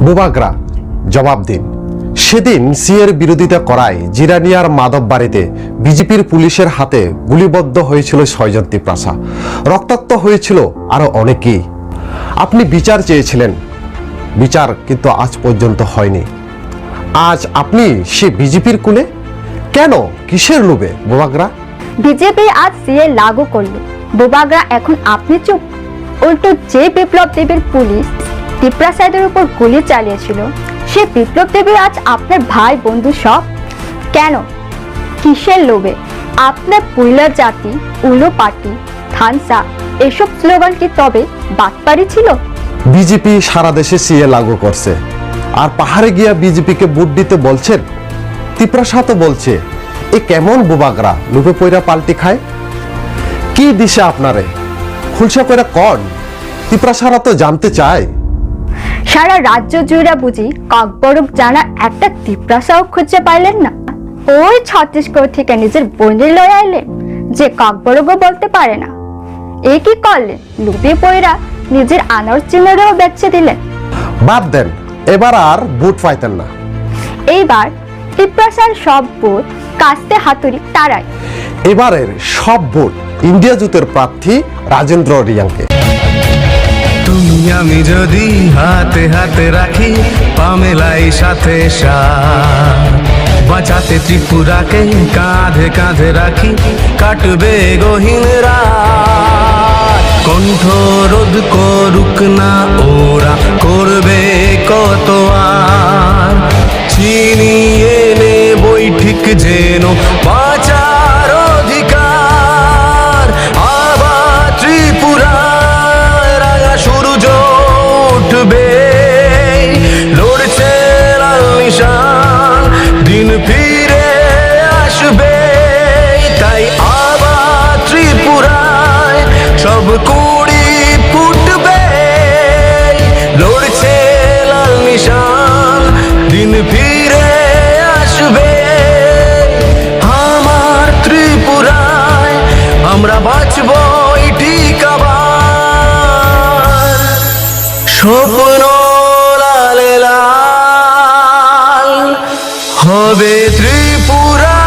বুবাগ্রা জবাব দিন। সেদিন সিএর বিরোধিতা করায় জিরানিয়ার মাধব বাড়িতে বিজেপির পুলিশের হাতে গুলিবদ্ধ হয়েছিল 6 জন তিপ্রাসা, রক্তাক্ত হয়েছিল আরো অনেকেই। আপনি বিচার চেয়েছিলেন, বিচার কিন্তু আজ পর্যন্ত হয়নি। আজ আপনি সে বিজেপির কুলে কেন, কিসের লোভে বুবাগ্রা? বিজেপি আজ সিএ লাগু করলো, বুবাগ্রা এখন আপনি চুপ। উল্টো যে বিপ্লব দেবীর পুলিশ তিপ্রাসাদের উপর গুলি চালিয়েছিল, সে বিপ্লব দেবী আজ আপনার ভাই বন্ধু সব। কেন, কিসের লোভে? আপনার পুইলা জাতি, উলো পার্টি, থানসা এসব স্লোগান কি তবে বাটপারি ছিল? বিজেপি সারা দেশে সিএ লাগু করছে, আর পাহাড়ে গিয়া বিজেপিকে ভোট দিতে বলছেন। তিপ্রাসা তো বলছে, এ কেমন বুবাগ্রা, লুপে পয়রা পাল্টি খায়? কি দিশা আপনারে খুলসা করে কন? তিপ্রাসারা তো জানতে চায়। সারা রাজ্য জুড়ে বুঝি ককবরক জানা একটা তিপ্রাসাও খুঁজে পাইলেন না? ওই ছত্তিশগড় থেকে নিজের বোনের লয়ে আইলেন যে ককবরকও বলতে পারে না। এ কি করলেন, লুপে পয়রা নিজের আনার চিহ্নটাও বেচে দিলেন। বাদ দেন, এবার আর ভোট পাইতেন না। এইবার তিপ্রাসার সব ভোট কাস্তে হাতুড়ি তারাই। এবারের সব ভোট ইন্ডিয়া জোটের প্রার্থী রাজেন্দ্র রিয়াংকে। তুমি আমি যদি হাতে হাতে রাখি, পামেলাই সাথে বাঁচাতে ত্রিপুরাকে কাঁধে কাঁধে রাখি, কাটবে গহীন রাত। কণ্ঠ রোধ করুক না ওরা, করবে কত আর। চিনিয়ে নেবই ঠিক যেন বাঁচার অধিকার। আবার ত্রিপুরায় রাঙা সূর্য উঠবে, লড়ছে লাল নিশান, দিন ফিরে আসবে। তাই আবার ত্রিপুরায় সব কুড়ি ফুটবে, লড়ছে লাল নিশান, দিন ফিরে আসবে। আমার ত্রিপুরায় আমরা বাঁচব ঠিক আবার। স্বপ্ন লালে লাল হবে ত্রিপুরা।